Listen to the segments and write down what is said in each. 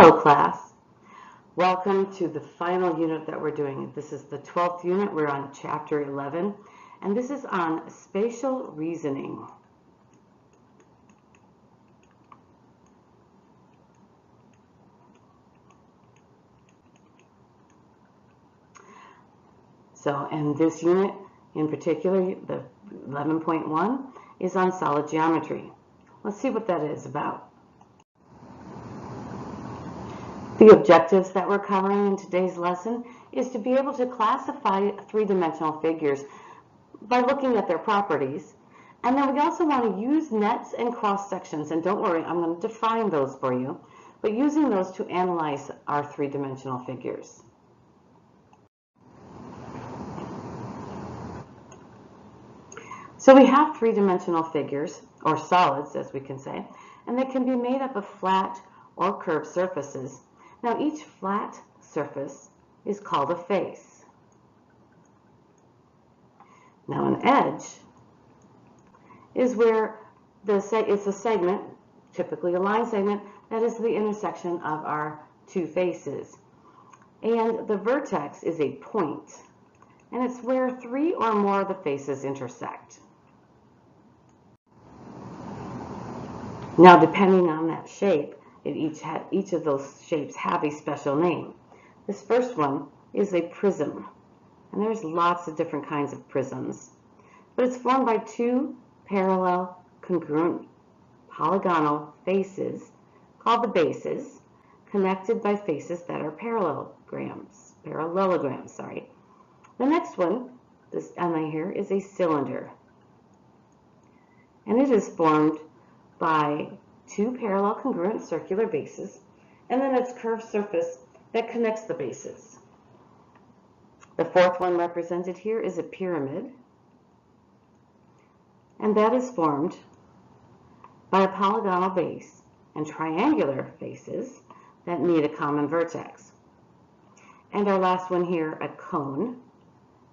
Hello class, welcome to the final unit that we're doing. This is the 12th unit. We're on chapter 11 and this is on spatial reasoning. And this unit in particular, the 11.1, is on solid geometry. Let's see what that is about. The objectives that we're covering in today's lesson is to be able to classify three-dimensional figures by looking at their properties. And then we also want to use nets and cross sections. And don't worry, I'm going to define those for you, but using those to analyze our three-dimensional figures. So we have three-dimensional figures, or solids as we can say, and they can be made up of flat or curved surfaces. Now each flat surface is called a face. Now an edge is where it's a segment, typically a line segment, that is the intersection of our two faces. And the vertex is a point, and it's where three or more of the faces intersect. Now depending on that shape, each of those shapes have a special name. This first one is a prism, and there's lots of different kinds of prisms, but it's formed by two parallel, congruent, polygonal faces called the bases, connected by faces that are parallelograms. The next one, this on here, is a cylinder, and it is formed by two parallel congruent circular bases, and then its curved surface that connects the bases. The fourth one represented here is a pyramid, and that is formed by a polygonal base and triangular faces that meet a common vertex. And our last one here, a cone,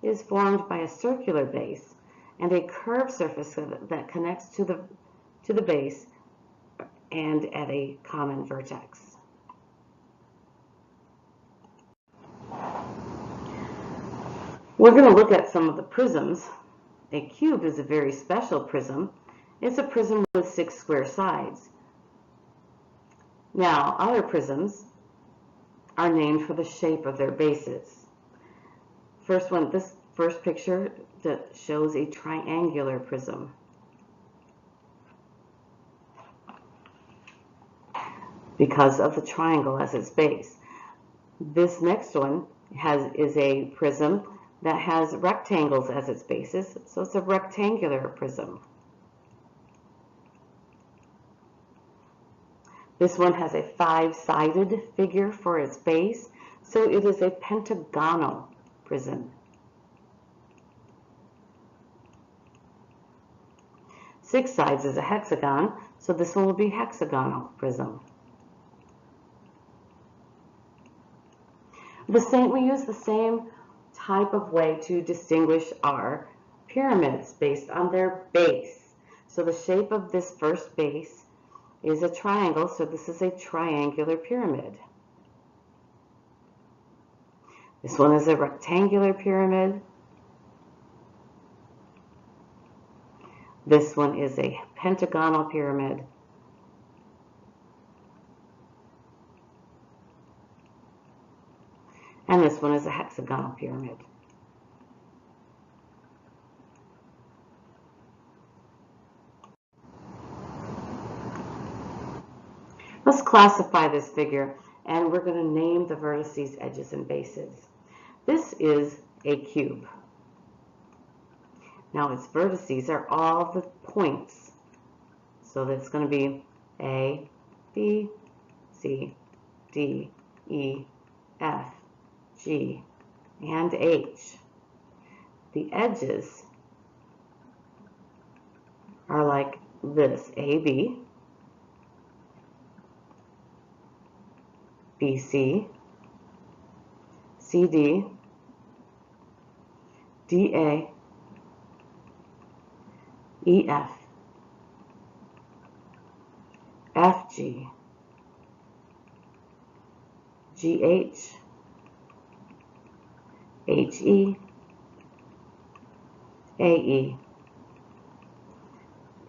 is formed by a circular base and a curved surface that connects to the base and at a common vertex. We're going to look at some of the prisms. A cube is a very special prism. It's a prism with 6 square sides. Now, other prisms are named for the shape of their bases. This first picture that shows a triangular prism. Because of the triangle as its base. This next one is a prism that has rectangles as its bases, so it's a rectangular prism. This one has a 5-sided figure for its base, so it is a pentagonal prism. 6 sides is a hexagon, so this one will be hexagonal prism. We use the same type of way to distinguish our pyramids based on their base. So the shape of this first base is a triangle, so this is a triangular pyramid. This one is a rectangular pyramid. This one is a pentagonal pyramid. And this one is a hexagonal pyramid. Let's classify this figure, and we're going to name the vertices, edges, and bases. This is a cube. Now its vertices are all the points. So that's going to be A, B, C, D, E, F, G, and H. The edges are like this: AB, BC, CD, DA, EF, FG, GH, HE, AE,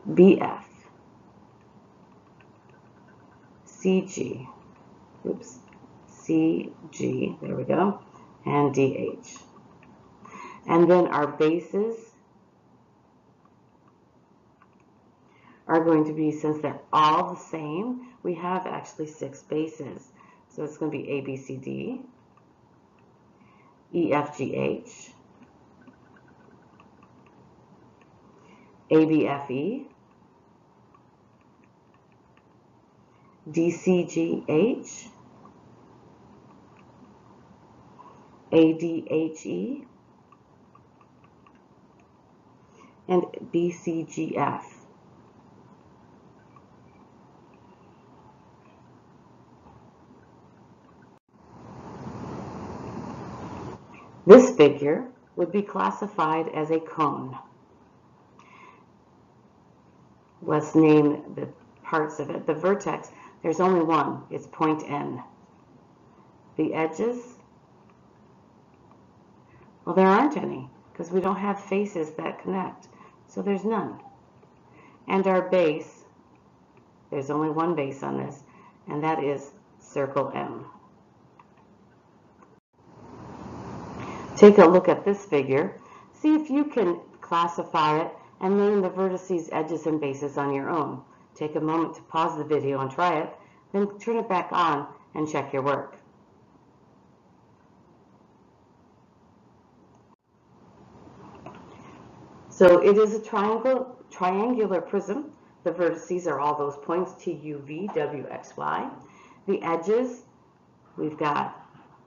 BF, CG, oops, CG, there we go, and DH. And then our bases are going to be, since they're all the same, we have actually 6 bases. So it's going to be ABCD, EFGH, ABFE, DCGH, ADHE, and BCGF. This figure would be classified as a cone. Let's name the parts of it. The vertex, there's only one. It's point N. The edges, well, there aren't any because we don't have faces that connect. So there's none. And our base, there's only one base on this, and that is circle M. Take a look at this figure. See if you can classify it and name the vertices, edges, and bases on your own. Take a moment to pause the video and try it, then turn it back on and check your work. So it is a triangular prism. The vertices are all those points, T, U, V, W, X, Y. The edges, we've got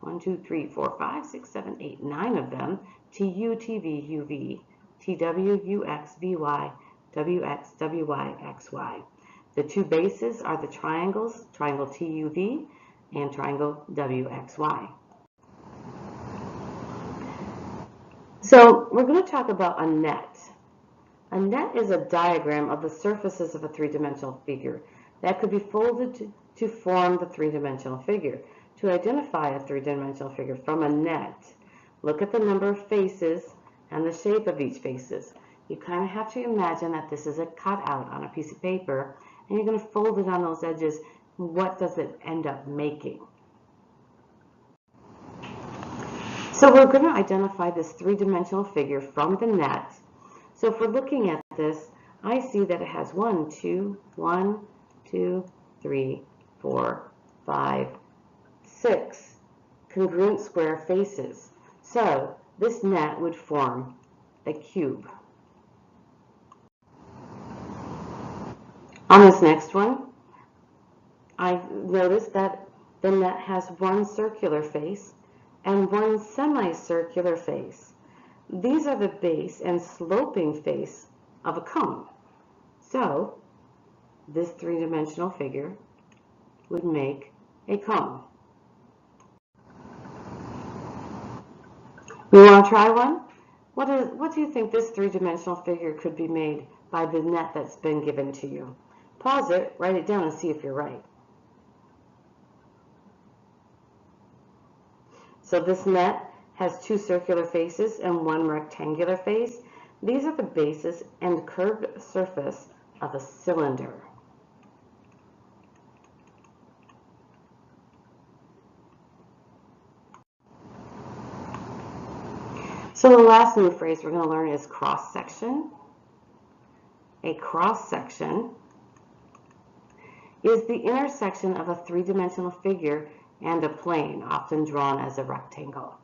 1, 2, 3, 4, 5, 6, 7, 8, 9 of them. T, U, T, V, U, V, T, W, U, X, V, Y, W, X, W, Y, X, Y. The 2 bases are the triangles, triangle T, U, V, and triangle W, X, Y. So we're going to talk about a net. A net is a diagram of the surfaces of a 3-dimensional figure that could be folded to form the 3-dimensional figure. To identify a 3-dimensional figure from a net, look at the number of faces and the shape of each faces. You kind of have to imagine that this is a cutout on a piece of paper, and you're going to fold it on those edges. What does it end up making? So we're going to identify this 3-dimensional figure from the net. So if we're looking at this, I see that it has 1, 2, 3, 4, 5, 6 congruent square faces. So this net would form a cube. On this next one, I noticed that the net has 1 circular face and 1 semicircular face. These are the base and sloping face of a cone. So this 3-dimensional figure would make a cone. You want to try one? What do you think this 3-dimensional figure could be made by the net that's been given to you? Pause it, write it down, and see if you're right. So this net has 2 circular faces and 1 rectangular face. These are the bases and curved surface of a cylinder. So the last new phrase we're going to learn is cross-section. A cross-section is the intersection of a 3-dimensional figure and a plane, often drawn as a rectangle.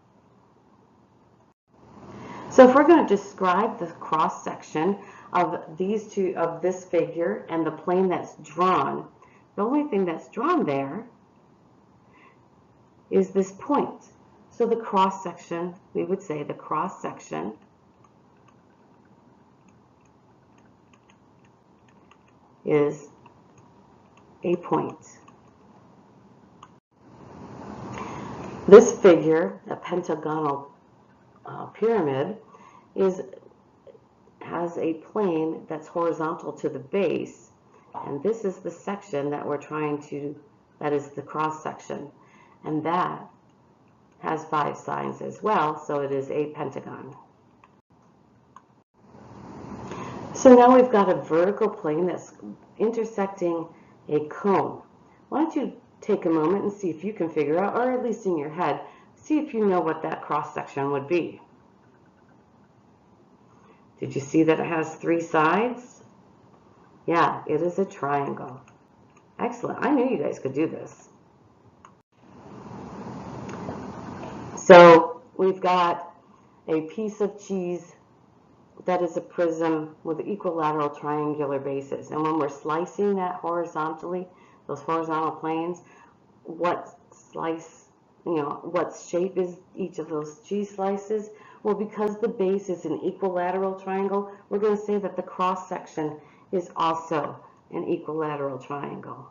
So if we're going to describe the cross-section of this figure and the plane that's drawn, the only thing that's drawn there is this point. So the cross-section, we would say the cross-section is a point. This figure, a pentagonal pyramid, has a plane that's horizontal to the base, and this is the section that we're trying to, that is the cross-section. and that has 5 sides as well, so it is a pentagon. So now we've got a vertical plane that's intersecting a cone. Why don't you take a moment and see if you can figure out, or at least in your head, see if you know what that cross section would be. Did you see that it has 3 sides? Yeah, it is a triangle. Excellent. I knew you guys could do this. So we've got a piece of cheese that is a prism with equilateral triangular bases. And when we're slicing that horizontally, those horizontal planes, what shape is each of those cheese slices? Well, because the base is an equilateral triangle, we're going to say that the cross section is also an equilateral triangle.